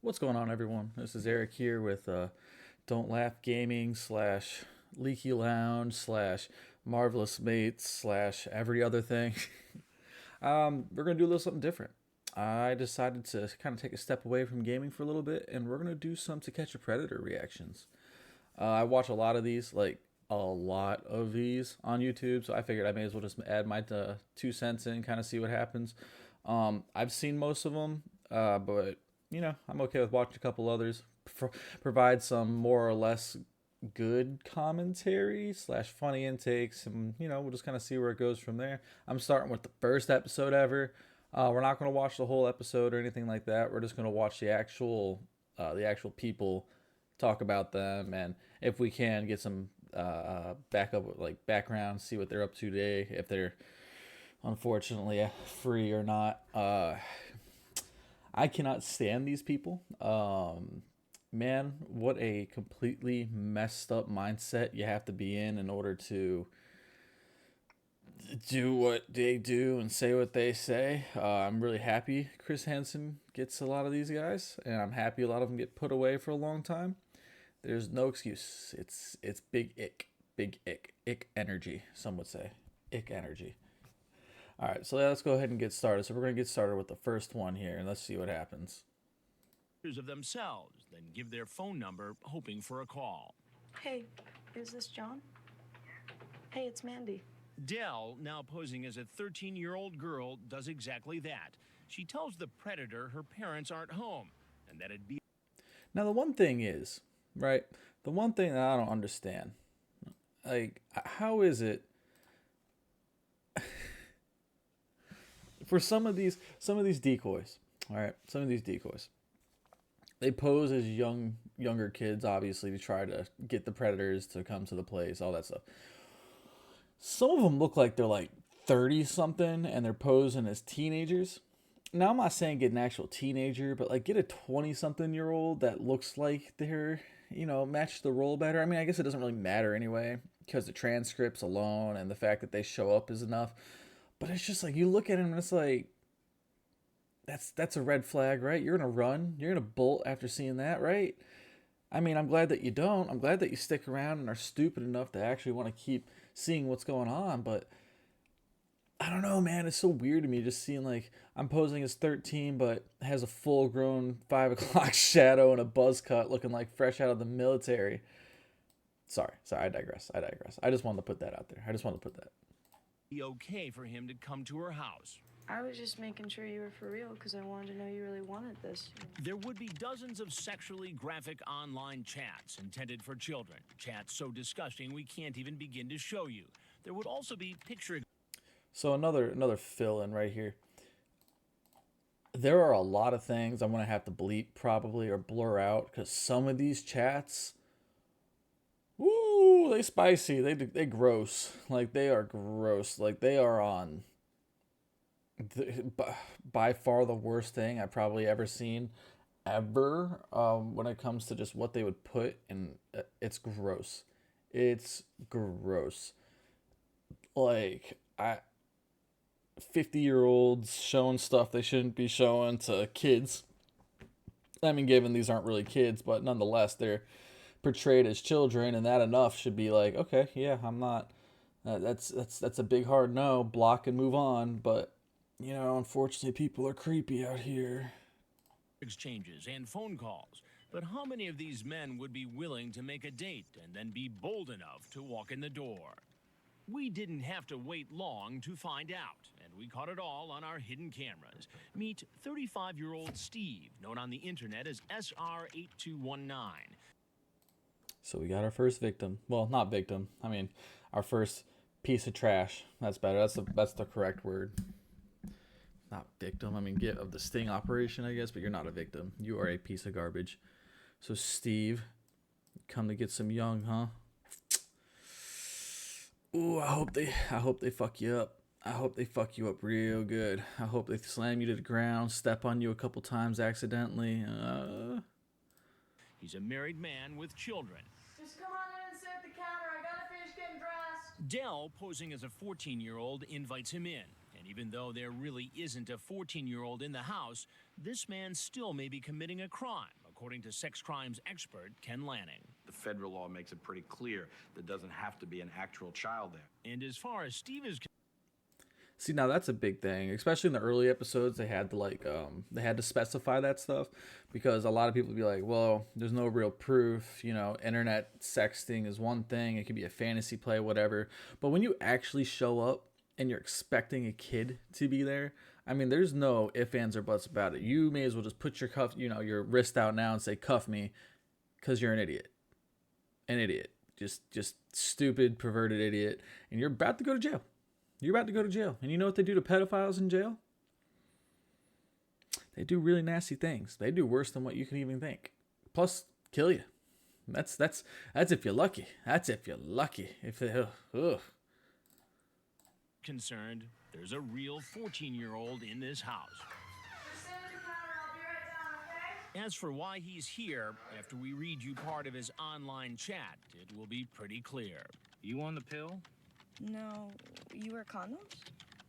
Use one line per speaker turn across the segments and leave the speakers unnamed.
What's going on, everyone? This is Eric here with Don't Laugh Gaming slash Leaky Lounge slash Marvelous Mates slash every other thing. We're going to do a little something different. I decided to kind of take a step away from gaming for a little bit, and we're going to do some To Catch a Predator reactions. I watch a lot of these, like a lot of these on YouTube, so I figured I may as well just add my 2 cents in, kind of see what happens. I've seen most of them, but I'm okay with watching a couple others. Provide some more or less good commentary slash funny intakes, and we'll just kind of see where it goes from there. I'm starting with the first episode ever. We're not going to watch the whole episode or anything like that. We're just going to watch the actual people talk about them, and if we can get some backup, like background, see what they're up to today, if they're unfortunately free or not. I cannot stand these people. Man, what a completely messed up mindset you have to be in order to do what they do and say what they say. I'm really happy Chris Hansen gets a lot of these guys, and I'm happy a lot of them get put away for a long time. There's no excuse. It's big ick energy. Some would say, ick energy. All right, so let's go ahead and get started. So we're gonna get started with the first one here, and let's see what happens.
Of themselves, then give their phone number, hoping for a call.
Hey, is this John? Hey, it's Mandy.
Dell, now posing as a 13-year-old girl, does exactly that. She tells the predator her parents aren't home, and that it'd be
Now the one thing is, right? The one thing that I don't understand, like, how is it for some of these decoys? All right, some of these decoys, they pose as younger kids, obviously, to try to get the predators to come to the place, all that stuff. Some of them look like they're like 30 something, and they're posing as teenagers. Now I'm not saying get an actual teenager, but like get a 20 something year old that looks like they're, match the role better. I mean, I guess it doesn't really matter anyway, because the transcripts alone and the fact that they show up is enough. But it's just like you look at him and it's like that's a red flag, right? You're gonna run, you're gonna bolt after seeing that, right? I mean, I'm glad that you don't. I'm glad that you stick around and are stupid enough to actually want to keep seeing what's going on. But I don't know, man. It's so weird to me just seeing like I'm posing as 13, but has a full grown 5 o'clock shadow and a buzz cut, looking like fresh out of the military. Sorry, I digress. I just wanted to put that out there. I just wanted to put that.
okay for him to come to her house.
I was just making sure you were for real because I wanted to know you really wanted this.
There would be dozens of sexually graphic online chats intended for children. Chats so disgusting we can't even begin to show you. There would also be picture.
So another fill in right here. There are a lot of things I'm gonna have to bleep probably or blur out because some of these chats, woo, they spicy. They gross. Like they are gross. Like they are on by far the worst thing I've probably ever seen ever, when it comes to just what they would put, and it's gross. It's gross. Like, 50-year-olds showing stuff they shouldn't be showing to kids. I mean, given these aren't really kids, but nonetheless, they're portrayed as children, and that enough should be like, okay, yeah, I'm not. That's a big hard no. Block and move on. But unfortunately, people are creepy out here.
Exchanges and phone calls. But how many of these men would be willing to make a date and then be bold enough to walk in the door? We didn't have to wait long to find out, and we caught it all on our hidden cameras. Meet 35-year-old Steve, known on the internet as SR8219.
So we got our first victim. Well, not victim. I mean, our first piece of trash. That's better. That's the correct word. Not victim. I mean, get of the sting operation, I guess. But you're not a victim. You are a piece of garbage. So Steve, come to get some young, huh? Ooh, I hope they fuck you up. I hope they fuck you up real good. I hope they slam you to the ground, step on you a couple times accidentally.
He's a married man with children.
Just come on in and sit at the counter. I gotta finish getting dressed.
Dell, posing as a 14-year-old, invites him in, and Even though there really isn't a 14-year-old in the house, this man still may be committing a crime, according to sex crimes expert Ken Lanning.
The federal law makes it pretty clear there doesn't have to be an actual child there.
And as far as Steve is
See, now that's a big thing, especially in the early episodes. They had to they had to specify that stuff because a lot of people would be like, well, there's no real proof, internet sexting is one thing. It could be a fantasy play, whatever. But when you actually show up and you're expecting a kid to be there, I mean, there's no ifs, ands, or buts about it. You may as well just put your your wrist out now and say, cuff me, because you're an idiot. An idiot. Just stupid, perverted idiot. And you're about to go to jail. You're about to go to jail. And you know what they do to pedophiles in jail? They do really nasty things. They do worse than what you can even think. Plus, kill you. That's if you're lucky. That's if you're lucky. If they,
concerned, there's a real 14-year-old in this house. As for why he's here, after we read you part of his online chat, it will be pretty clear.
You on the pill?
No, you wear condoms?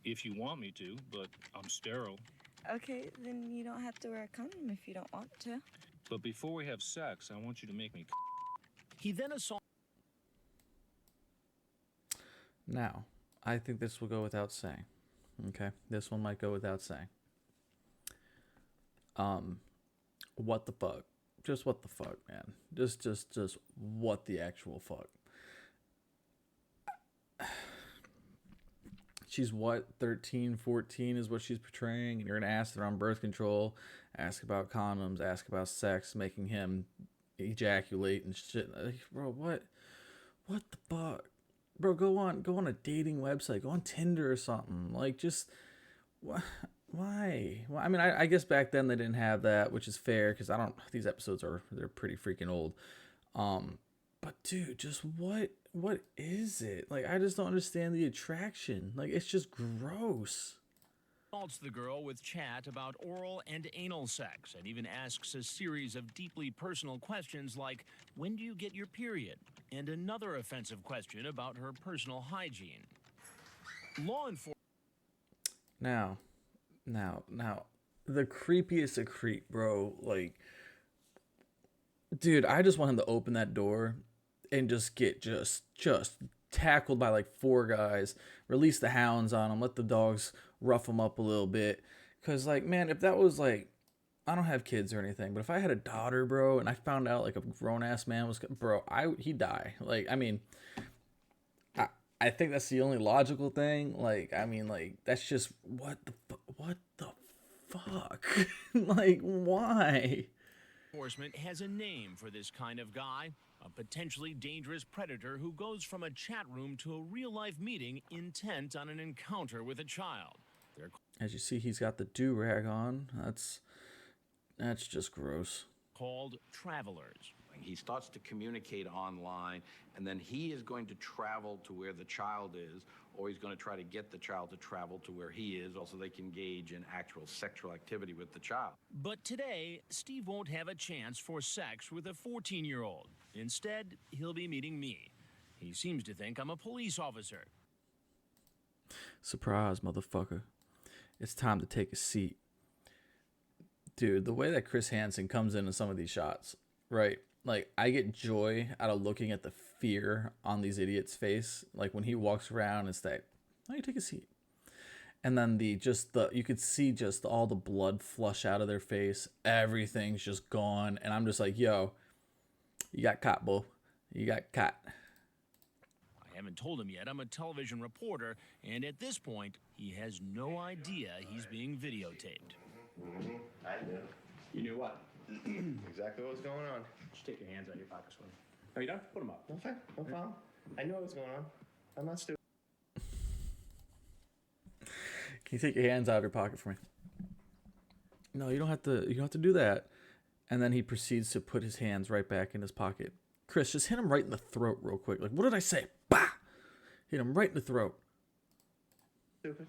If you want me to, but I'm sterile.
Okay, then you don't have to wear a condom if you don't want to.
But before we have sex, I want you to make me.
He then assaulted.
Now, I think this will go without saying. Okay, this one might go without saying. What the fuck? Just what the fuck, man? Just what the actual fuck? She's what, 13, 14 is what she's portraying, and you're gonna ask her on birth control, ask about condoms, ask about sex, making him ejaculate and shit. Like, bro, what the fuck? Bro, go on a dating website, go on Tinder or something. Like, just why? Well, I mean, I guess back then they didn't have that, which is fair because these episodes they're pretty freaking old. But dude, just what is it? Like, I just don't understand the attraction. Like, it's just gross.
Assaults the girl with chat about oral and anal sex and even asks a series of deeply personal questions like, when do you get your period? And another offensive question about her personal hygiene. Law enforcement.
Now, the creepiest of creep, bro. Like, dude, I just want him to open that door and just get just tackled by like 4 guys, release the hounds on him, let the dogs rough him up a little bit. Cause like, man, if that was like, I don't have kids or anything, but if I had a daughter, bro, and I found out like a grown ass man was, bro, he'd die. Like, I mean, I think that's the only logical thing. Like, I mean, like, that's just what the fuck? Like, why?
Enforcement has a name for this kind of guy, a potentially dangerous predator who goes from a chat room to a real-life meeting intent on an encounter with a child.
As you see, he's got the do-rag on. That's just gross.
Called travelers.
He starts to communicate online, and then he is going to travel to where the child is, or he's going to try to get the child to travel to where he is, also they can engage in actual sexual activity with the child.
But today, Steve won't have a chance for sex with a 14-year-old. Instead, he'll be meeting me. He seems to think I'm a police officer.
Surprise, motherfucker. It's time to take a seat. Dude, the way that Chris Hansen comes into some of these shots, right? Like, I get joy out of looking at the fear on these idiots' face. Like, when he walks around and say, "Oh, you take a seat." And then you could see just all the blood flush out of their face. Everything's just gone. And I'm just like, yo, you got caught, bro. You got caught.
I haven't told him yet I'm a television reporter, and at this point, he has no idea he's being videotaped.
I knew.
You knew what?
Exactly what was going on.
Just take your hands out of your pockets for me. No, you don't have to put them up.
No, fine. No problem. I knew what was going on. I'm not stupid.
Can you take your hands out of your pocket for me? No, you don't have to. You don't have to do that. And then he proceeds to put his hands right back in his pocket. Chris, just hit him right in the throat real quick. Like, what did I say? Bah! Hit him right in the throat.
Stupid.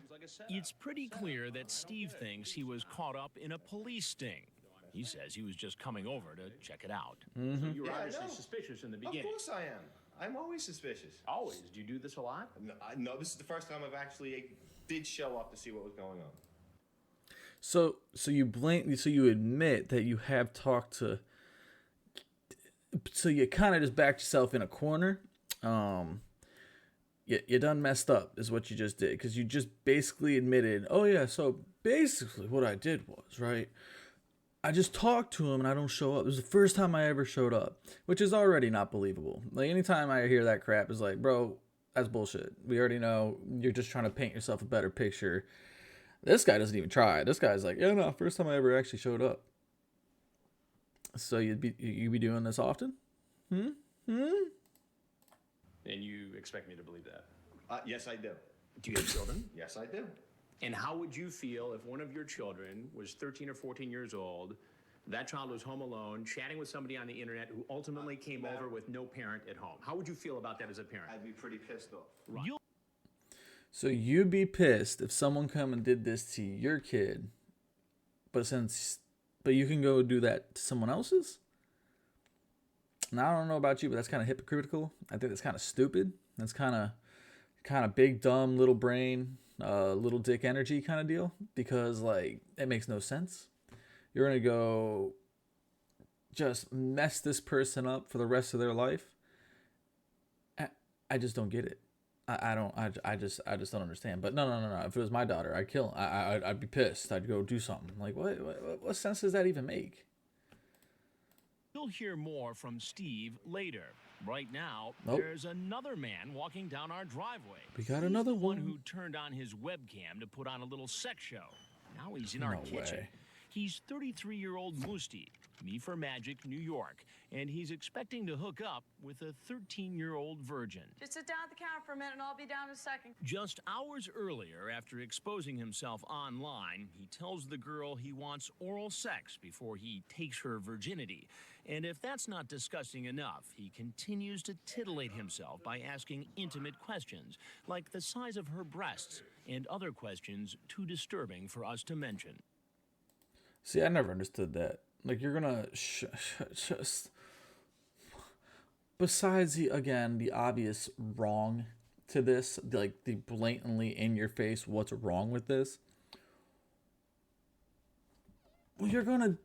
It's pretty clear that Steve thinks he was caught up in a police sting. He says he was just coming over to check it out.
So you were
Yeah, I
obviously
know.
suspicious in the
Of
beginning.
course I am. I'm always suspicious.
Always. Do you do this a lot?
No, this is the first time I've actually did show up to see what was going on.
So you admit that you have talked to. So you kind of just backed yourself in a corner. You done messed up is what you just did, because you just basically admitted, oh yeah, so basically what I did was, right, I just talked to him and I don't show up. It was the first time I ever showed up, which is already not believable. Like, anytime I hear that crap, is like, bro, that's bullshit. We already know you're just trying to paint yourself a better picture. This guy doesn't even try. This guy's like, yeah, no, first time I ever actually showed up. So you'd be doing this often?
And you expect me to believe that?
Yes, I do.
Do you have children?
Yes, I do.
And how would you feel if one of your children was 13 or 14 years old, that child was home alone, chatting with somebody on the internet who ultimately came over with no parent at home? How would you feel about that as a parent?
I'd be pretty pissed off.
Right.
So you'd be pissed if someone come and did this to your kid, but you can go do that to someone else's? Now, I don't know about you, but that's kind of hypocritical. I think that's kind of stupid. That's kind of big, dumb, little brain, little dick energy kind of deal, because, like, it makes no sense. You're going to go just mess this person up for the rest of their life. I just don't get it. I just don't understand. But no. If it was my daughter, I'd kill him. I'd be pissed. I'd go do something. Like, what sense does that even make?
You'll hear more from Steve later. Right now,
Nope.
there's another man walking down our driveway.
We got
He's
another
the one
one.
who turned on his webcam to put on a little sex show. Now he's in our
No
kitchen.
way.
He's 33-year-old Musti, Me for Magic, New York, and he's expecting to hook up with a 13-year-old virgin.
Just sit down at the counter for a minute and I'll be down in a second.
Just hours earlier, after exposing himself online, he tells the girl he wants oral sex before he takes her virginity. And if that's not disgusting enough, he continues to titillate himself by asking intimate questions, like the size of her breasts, and other questions too disturbing for us to mention.
See, I never understood that. Like, you're gonna just... Besides the obvious wrong to this, like the blatantly in your face, what's wrong with this? Well, you're gonna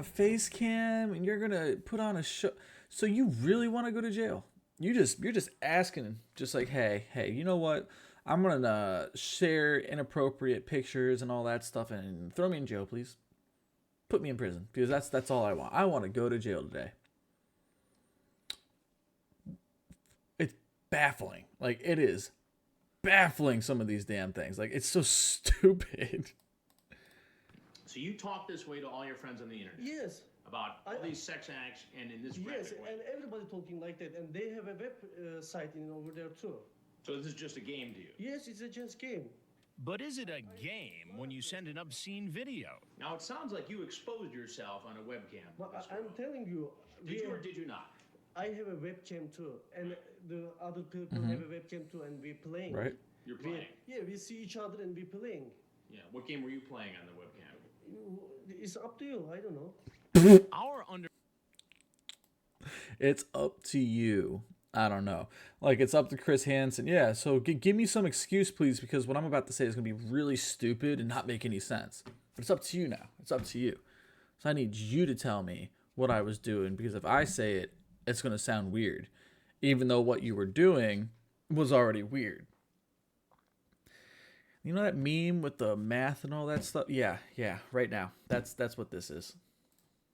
face cam and you're gonna put on a show. So you really want to go to jail? You're just asking, just like, hey, you know what? I'm gonna share inappropriate pictures and all that stuff, and throw me in jail, please. Put me in prison, because that's all I want. I want to go to jail today. It's baffling. Like, it is baffling, some of these damn things. Like, it's so stupid.
So you talk this way to all your friends on the internet?
Yes.
About all these sex acts and in this
Yes,
graphic way?
and everybody talking like that, and they have a web site over there too.
So this is just a game to you?
Yes, it's a just game.
But is it a game when you send an obscene video?
Now, it sounds like you exposed yourself on a webcam.
But
this
I'm
girl.
telling you,
Did you or did you not?
I have a webcam too, and the other people have a webcam too, and we're playing.
Right?
You're playing?
We see each other and we're playing.
Yeah. What game were you playing on the webcam?
It's up to you. I don't know.
Our under
It's up to you. I don't know. Like, it's up to Chris Hansen. Yeah, so give me some excuse, please, because what I'm about to say is going to be really stupid and not make any sense. But it's up to you now. It's up to you. So I need you to tell me what I was doing, because if I say it, it's going to sound weird, even though what you were doing was already weird. You know that meme with the math and all that stuff? Yeah, right now. That's what this is.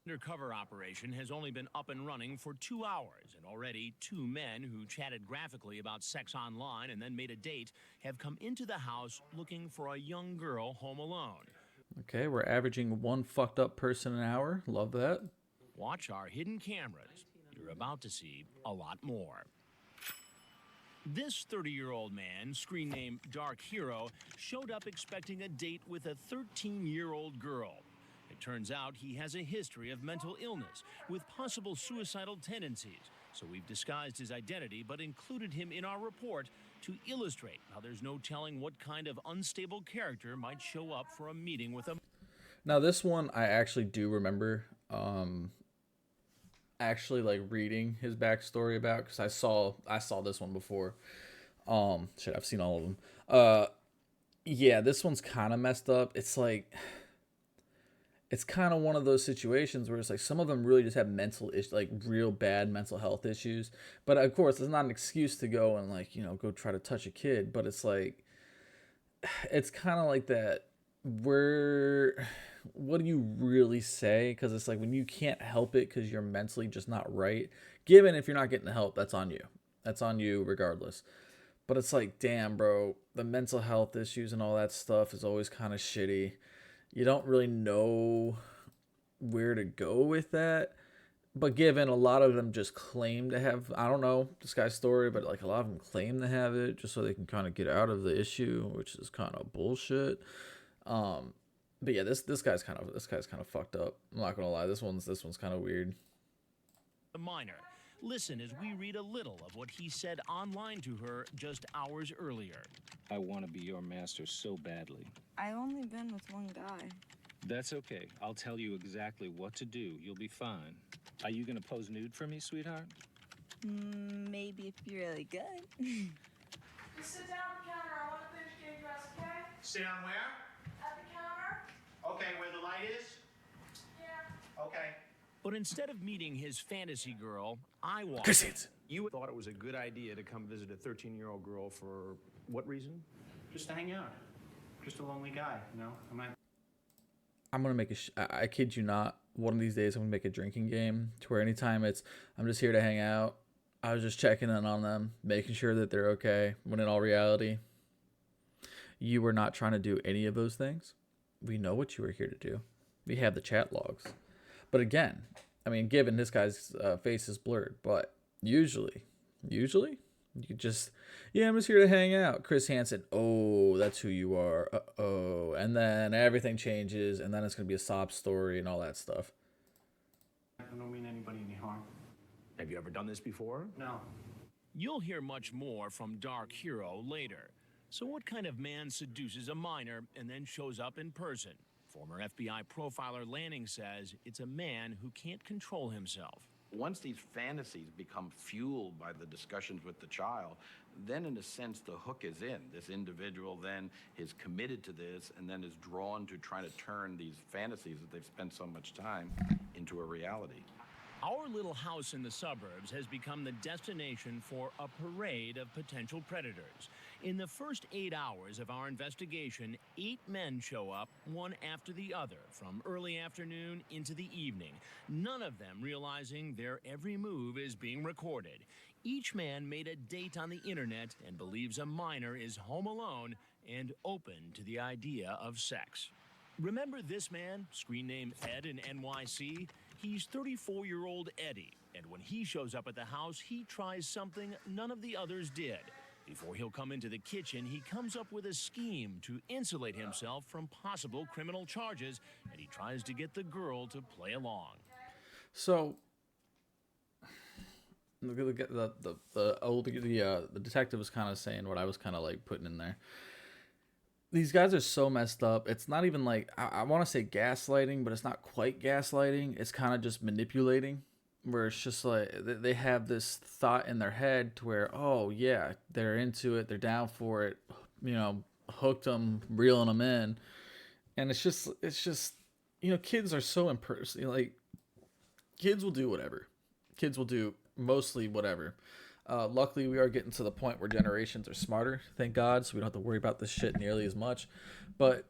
undercover operation has only been up and running for 2 hours, and already 2 men who chatted graphically about sex online and then made a date have come into the house looking for a young girl home alone.
Okay, we're averaging one fucked up person an hour. Love that.
Watch our hidden cameras. You're about to see a lot more. This 30-year-old man, screen name Dark Hero, showed up expecting a date with a 13-year-old girl. It turns out he has a history of mental illness with possible suicidal tendencies. So we've disguised his identity but included him in our report to illustrate how there's no telling what kind of unstable character might show up for a meeting with a...
Now, this one I actually do remember actually like reading his backstory about, because I saw this one before. Shit, I've seen all of them. yeah, this one's kind of messed up. It's like it's kind of one of those situations where it's like some of them really just have mental issues, like real bad mental health issues. But of course, it's not an excuse to go and like, go try to touch a kid. But it's like, it's kind of like that. What do you really say? Because it's like when you can't help it because you're mentally just not right. Given if you're not getting the help, that's on you. That's on you regardless. But it's like, damn, bro, the mental health issues and all that stuff is always kind of shitty. You don't really know where to go with that. But given a lot of them just claim to have, I don't know this guy's story, but like a lot of them claim to have it just so they can kind of get out of the issue, which is kind of bullshit. But yeah, this guy's kind of fucked up. I'm not gonna lie, this one's kind of weird.
A minor. Listen as we read a little of what he said online to her just hours earlier.
I want to be your master so badly.
I only been with one guy.
That's okay. I'll tell you exactly what to do. You'll be fine. Are you gonna pose nude for me, sweetheart?
Maybe if you're really good.
Just sit down at the counter. I want to finish getting dressed, okay?
Sit down where?
At the counter?
Okay, where the light is?
Yeah.
Okay.
But instead of meeting his fantasy girl, I walked.
Chris Hansen.
You thought it was a good idea to come visit a 13-year-old girl for what reason?
Just to hang out. Just a lonely guy,
I'm gonna make I kid you not, one of these days I'm gonna make a drinking game to where anytime I'm just here to hang out, I was just checking in on them, making sure that they're okay, when in all reality, you were not trying to do any of those things. We know what you were here to do. We have the chat logs. But again, I mean, given this guy's face is blurred, but usually, you just, yeah, I'm just here to hang out. Chris Hansen, oh, that's who you are. Uh-oh. And then everything changes, and then it's going to be a sob story and all that stuff.
I don't mean anybody any harm.
Have you ever done this before?
No.
You'll hear much more from Dark Hero later. So what kind of man seduces a minor and then shows up in person? Former FBI profiler Lanning says it's a man who can't control himself.
Once these fantasies become fueled by the discussions with the child, then in a sense the hook is in. This individual then is committed to this and then is drawn to try to turn these fantasies that they've spent so much time into a reality.
Our little house in the suburbs has become the destination for a parade of potential predators. In the first 8 hours of our investigation, 8 men show up, one after the other, from early afternoon into the evening, none of them realizing their every move is being recorded. Each man made a date on the internet and believes a minor is home alone and open to the idea of sex. Remember this man, screen name Ed in NYC? He's 34-year-old Eddie, and when he shows up at the house, he tries something none of the others did. Before he'll come into the kitchen, he comes up with a scheme to insulate himself from possible criminal charges, and he tries to get the girl to play along.
So, the detective was kind of saying what I was kind of like putting in there. These guys are so messed up. It's not even like, I want to say gaslighting, but it's not quite gaslighting. It's kind of just manipulating, where it's just like they have this thought in their head to where, oh yeah, they're into it, they're down for it, hooked them, reeling them in. And it's just, kids are so impersonal. Like, kids will do whatever. Kids will do mostly whatever. Luckily, we are getting to the point where generations are smarter, thank God, so we don't have to worry about this shit nearly as much. But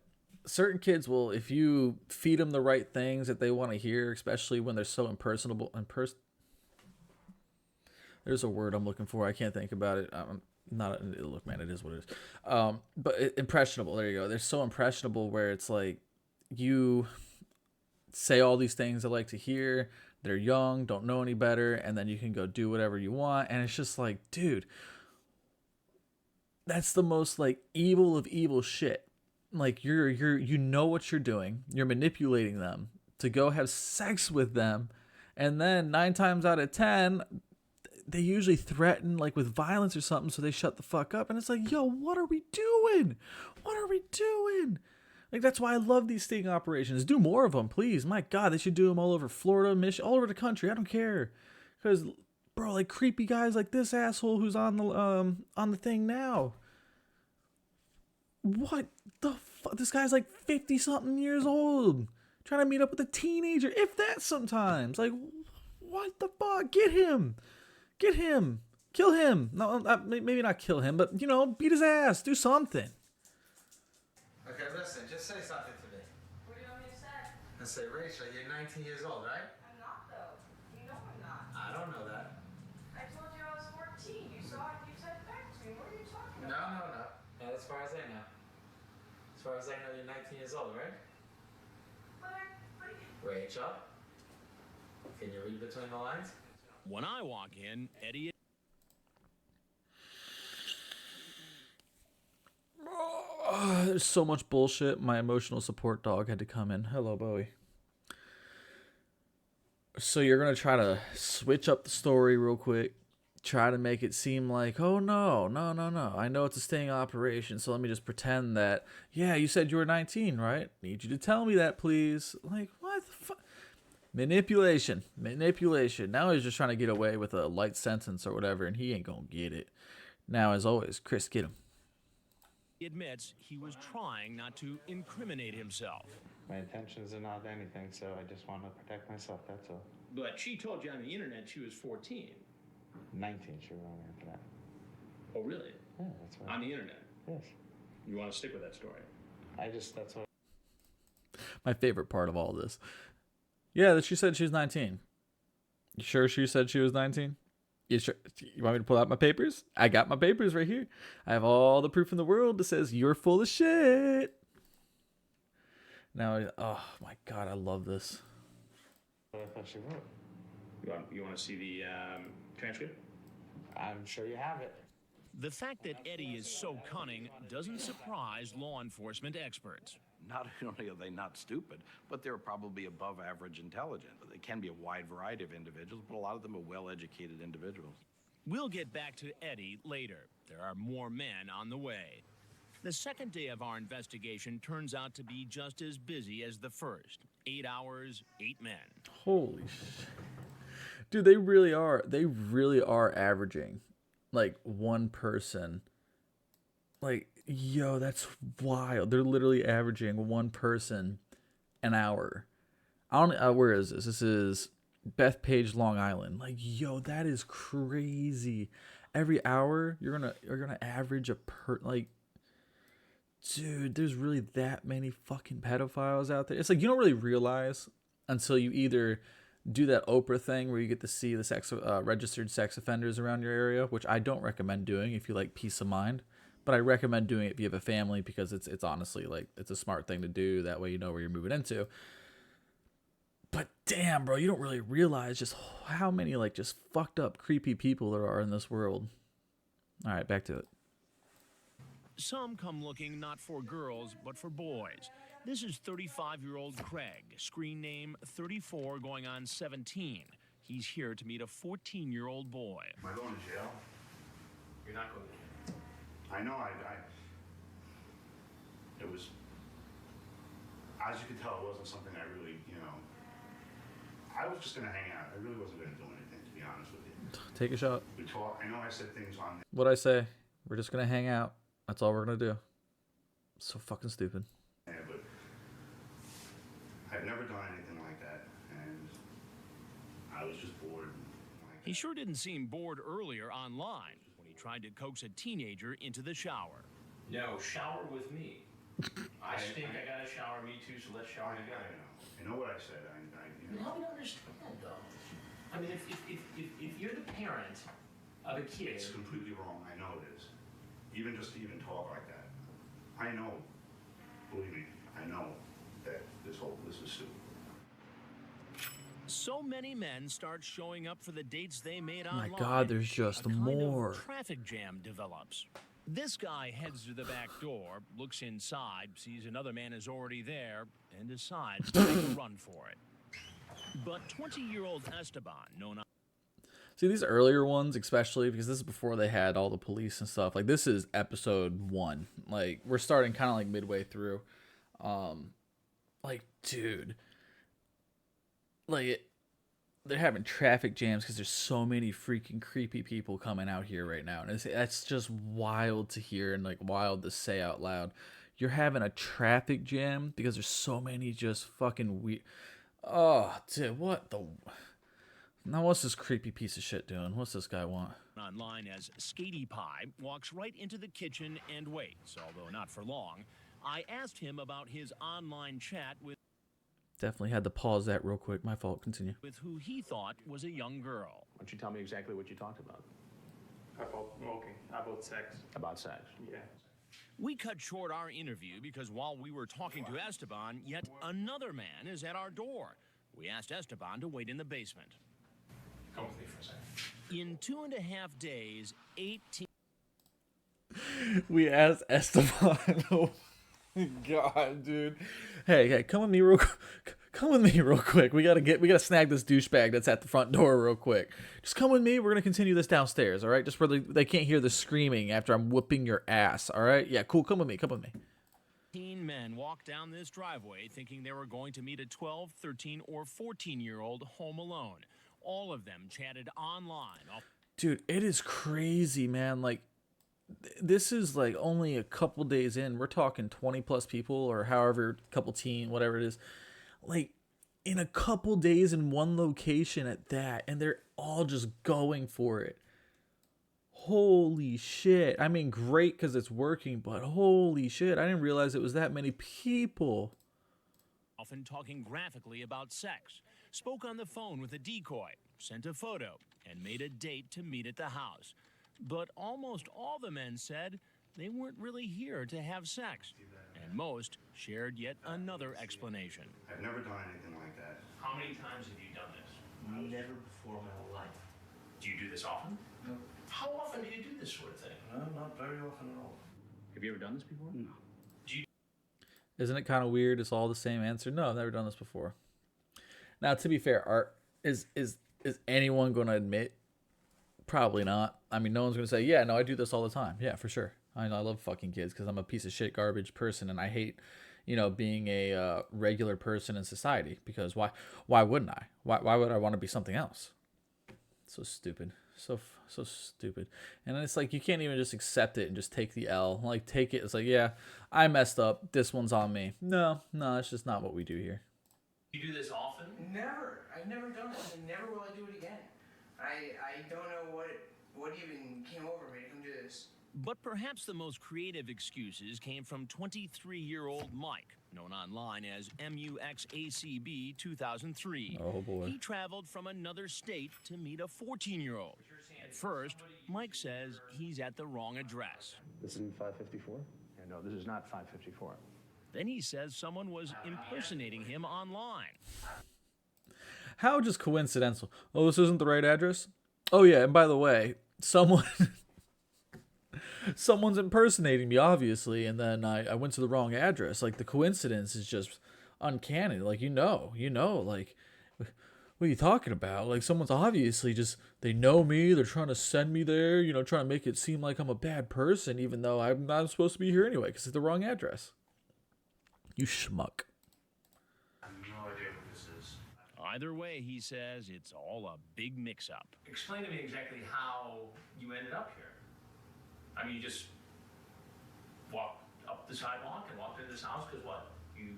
certain kids will, if you feed them the right things that they want to hear, especially when they're so impersonable. There's a word I'm looking for. I can't think about it. Look, man, it is what it is. But impressionable. There you go. They're so impressionable where it's like you say all these things I like to hear. They're young, don't know any better, and then you can go do whatever you want. And it's just like, dude, that's the most like evil of evil shit. Like you know what you're doing. You're manipulating them to go have sex with them, and then 9 times out of 10, they usually threaten like with violence or something, so they shut the fuck up. And it's like, yo, what are we doing? What are we doing? Like, that's why I love these sting operations. Do more of them, please. My God, they should do them all over Florida, Michigan, all over the country. I don't care. Because, bro, like creepy guys like this asshole who's on the thing now. What the fuck? This guy's like 50 something years old, trying to meet up with a teenager, if that sometimes. Like, what the fuck? Get him. Get him. Kill him. No, maybe not kill him, but, you know, beat his ass. Do something.
Okay, listen, just say something to me.
What do you want me to say?
And say, Rachel, you're 19 years old, right?
I'm not, though. You know I'm not.
I don't know that.
I told you I was 14. You saw it. You said it back to me. What are you talking
No,
about?
no, no. Not as far as I know. As far as I know, you're 19 years old, right? Rachel, can you read between the lines?
When I walk in, Eddie.
There's so much bullshit. My emotional support dog had to come in. Hello, Bowie. So you're going to try to switch up the story real quick. Try to make it seem like, oh, no. I know it's a sting operation, so let me just pretend that, yeah, you said you were 19, right? Need you to tell me that, please. Like, what the fuck? Manipulation. Now he's just trying to get away with a light sentence or whatever, and he ain't going to get it. Now, as always, Chris, get him.
He admits he was trying not to incriminate himself.
My intentions are not anything, so I just want to protect myself, that's all.
But she told you on the internet she was 14.
19, she was on after that.
Oh, really?
Yeah, that's right.
On the internet?
Yes.
You want to stick with that story?
That's what.
My favorite part of all this. Yeah, that she said she was 19. You sure she said she was 19? You sure? You want me to pull out my papers? I got my papers right here. I have all the proof in the world that says you're full of shit. Now, oh my God, I love this.
I thought she wrote.
You want to see the transcript?
I'm sure you have it.
The fact that Eddie is so cunning doesn't surprise law enforcement experts.
Not only are they not stupid, but they're probably above average intelligent. They can be a wide variety of individuals, but a lot of them are well-educated individuals.
We'll get back to Eddie later. There are more men on the way. The second day of our investigation turns out to be just as busy as the first. 8 hours, 8 men.
Holy shit. Dude, they really are averaging like one person. Like, yo, that's wild. They're literally averaging one person an hour. I don't where is this? This is Bethpage, Long Island. Like, yo, that is crazy. Every hour you're gonna average like, dude, there's really that many fucking pedophiles out there. It's like you don't really realize until you either do that Oprah thing where you get to see the registered sex offenders around your area, which I don't recommend doing if you like peace of mind. But I recommend doing it if you have a family because it's honestly like it's a smart thing to do. That way you know where you're moving into. But damn, bro, you don't really realize just how many like just fucked up, creepy people there are in this world. All right, back to it.
Some come looking not for girls, but for boys. This is 35-year-old Craig, screen name 34 going on 17. He's here to meet a 14-year-old boy.
Am I going to jail?
You're not going to.
I know it was, as you can tell, it wasn't something I really, I was just going to hang out. I really wasn't going to do anything, to be honest with you.
Take a shot.
We talked, I know I said things on there.
What'd I say? We're just going to hang out. That's all we're going to do. So fucking stupid.
Yeah, but I've never done anything like that, and I was just bored.
He sure didn't seem bored earlier online when he tried to coax a teenager into the shower.
No, shower with me. I think I got to shower, me too, so let's shower together.
I know what I said.
Help me understand, though. I mean, if you're the parent of a kid...
It's completely wrong. I know it is. Even just to even talk like that. I know, believe me, I know that this is stupid.
So many men start showing up for the dates they made
Oh
online.
my God, there's just
a kind
more.
of traffic jam develops. This guy heads to the back door, looks inside, sees another man is already there, and decides to make a run for it. But 20-year-old Esteban, known...
See, these earlier ones, especially, because this is before they had all the police and stuff. Like, this is episode 1. Like, we're starting kind of like midway through. Like, dude. Like, they're having traffic jams because there's so many freaking creepy people coming out here right now, and that's just wild to hear and like wild to say out loud. You're having a traffic jam because there's so many just fucking weird. Oh, dude, what the? Now what's this creepy piece of shit doing? What's this guy want?
Online as Skatey Pie walks right into the kitchen and waits, although not for long. I asked him about his online chat with
Definitely had to pause that real quick. My fault. Continue.
who he thought was a young girl.
Why don't you tell me exactly what you talked about?
About smoking, about sex.
About sex.
Yeah.
We cut short our interview because while we were talking to Esteban, yet another man is at our door. We asked Esteban to wait in the basement.
Come with me for a second.
In 2.5 days, 18
We asked Esteban. Oh my god, dude. Hey, come with me real quick. We gotta snag this douchebag that's at the front door real quick. Just come with me. We're gonna continue this downstairs, all right? Just where they can't hear the screaming after I'm whooping your ass, all right? Yeah, cool. Come with me.
18 men walked down this driveway thinking they were going to meet a 12, 13, or 14-year-old home alone. All of them chatted online.
Dude, it is crazy, man. Like, this is like only a couple days in. We're talking 20 plus people or however, couple teen, whatever it is. Like, in a couple days in one location at that, and they're all just going for it. Holy shit. I mean, great because it's working, but holy shit. I didn't realize it was that many people.
Often talking graphically about sex, spoke on the phone with a decoy, sent a photo, and made a date to meet at the house. But almost all the men said they weren't really here to have sex, and most shared yet another explanation.
I've never done anything like that.
How many times have you done this?
Never before in my whole life.
Do you do this often?
No.
How often do you do this sort of thing?
No, not very often at all.
Have you ever done this before?
No.
Isn't it kind of weird? It's all the same answer. No, I've never done this before. Now, to be fair, Art, is anyone going to admit? Probably not. I mean, no one's going to say, yeah, no, I do this all the time. Yeah, for sure. I love fucking kids because I'm a piece of shit garbage person, and I hate, being a regular person in society, because why wouldn't I? Why would I want to be something else? So stupid. So stupid. And it's like you can't even just accept it and just take the L. Like, take it. It's like, yeah, I messed up. This one's on me. No, that's just not what we do here.
You do this often?
Never. I've never done it, and never will I do it again. I don't know what even came over me to come do this.
But perhaps the most creative excuses came from 23-year-old Mike, known online as MUXACB 2003.
Oh, boy.
He traveled from another state to meet a 14-year-old. At first, Mike says he's at the wrong address.
This isn't 554?
Yeah, no, this is not 554.
Then he says someone was impersonating him online.
How just coincidental? Oh, this isn't the right address? Oh, yeah, and by the way, someone's impersonating me, obviously, and then I went to the wrong address. Like, the coincidence is just uncanny. Like, like, what are you talking about? Like, someone's obviously just, they know me, they're trying to send me there, trying to make it seem like I'm a bad person, even though I'm not supposed to be here anyway, because it's the wrong address. You schmuck.
I have no idea what this is.
Either way, he says it's all a big mix-up.
Explain to me exactly how you ended up here. I mean, you just walked up the sidewalk and walked into this house because what? You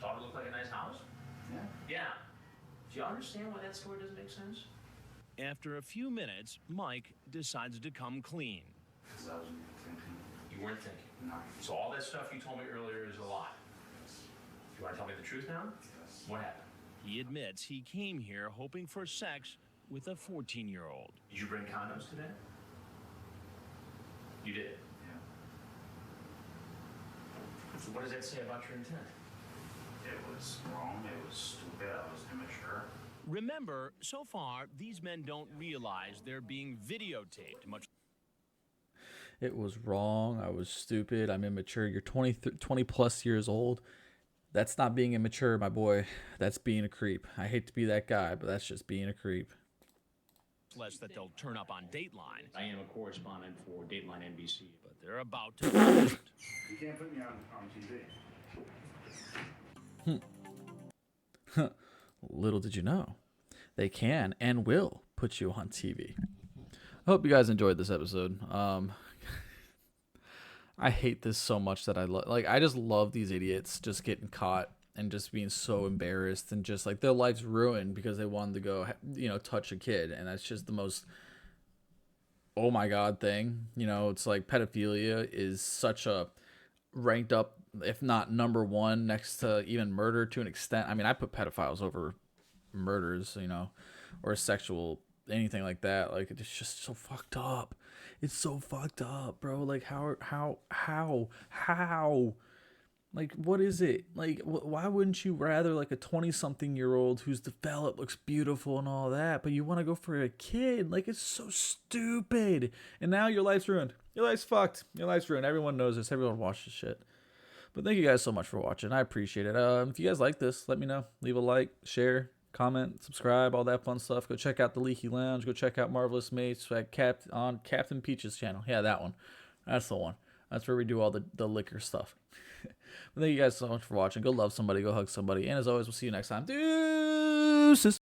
thought it looked like a nice house?
Yeah.
Yeah. Do you understand why that story doesn't make sense?
After a few minutes, Mike decides to come clean.
Because I wasn't thinking.
You weren't thinking.
No.
So all that stuff you told me earlier is a lie. You want to tell me the truth now?
Yes.
What happened?
He admits he came here hoping for sex with a 14-year-old.
Did you bring condoms today? You did.
Yeah.
So what does that say about your intent?
It was wrong. It was stupid. I was immature.
Remember, so far, these men don't realize they're being videotaped, much.
It was wrong. I was stupid. I'm immature. You're 20 plus years old. That's not being immature, my boy. That's being a creep. I hate to be that guy, but that's just being a creep.
Less that they'll turn up on Dateline,
I am a correspondent for Dateline NBC.
but they're about to find out.
You can't put me on TV.
Little did you know, they can and will put you on TV. I hope you guys enjoyed this episode. I hate this so much that I just love these idiots just getting caught and just being so embarrassed and just like their life's ruined because they wanted to go, touch a kid. And that's just the most, oh my God thing. It's like pedophilia is such a ranked up, if not number one, next to even murder to an extent. I mean, I put pedophiles over murders, or sexual anything like that. Like, it's just so fucked up. It's so fucked up, bro. Like, how like, what is it? Like, why wouldn't you rather like a 20-something-year-old who's developed, looks beautiful and all that, but you want to go for a kid? Like, it's so stupid. And now your life's ruined. Your life's fucked. Your life's ruined. Everyone knows this. Everyone watches shit. But thank you guys so much for watching. I appreciate it. If you guys like this, let me know. Leave a like, share, comment, subscribe, all that fun stuff. Go check out the Leaky Lounge. Go check out Marvelous Mates on Captain Peach's channel. Yeah, that one. That's the one. That's where we do all the liquor stuff. But thank you guys so much for watching. Go love somebody. Go hug somebody. And as always, we'll see you next time. Deuces.